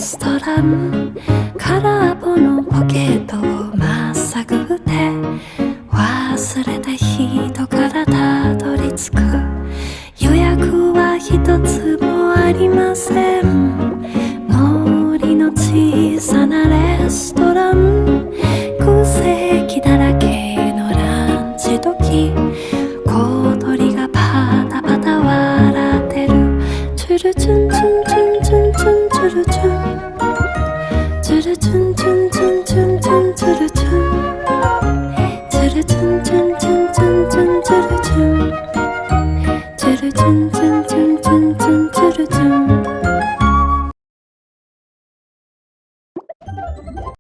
ストラン空っぽのポケットをまっさぐって忘れた人からたどり着く。予約は一つもありません。森の小さなレストラン、空席だらけのランチ時、小鳥がパタパタ笑ってる。チュルチュンチュンチュンチュンチュンチュルチュン、チュルチュンチュンチュンチュンチュンチュルチュン、チュルチュンチュンチュンチュンチュンチュルチュン、チュルチュンチュンチュンチュンチュンチュルチュン。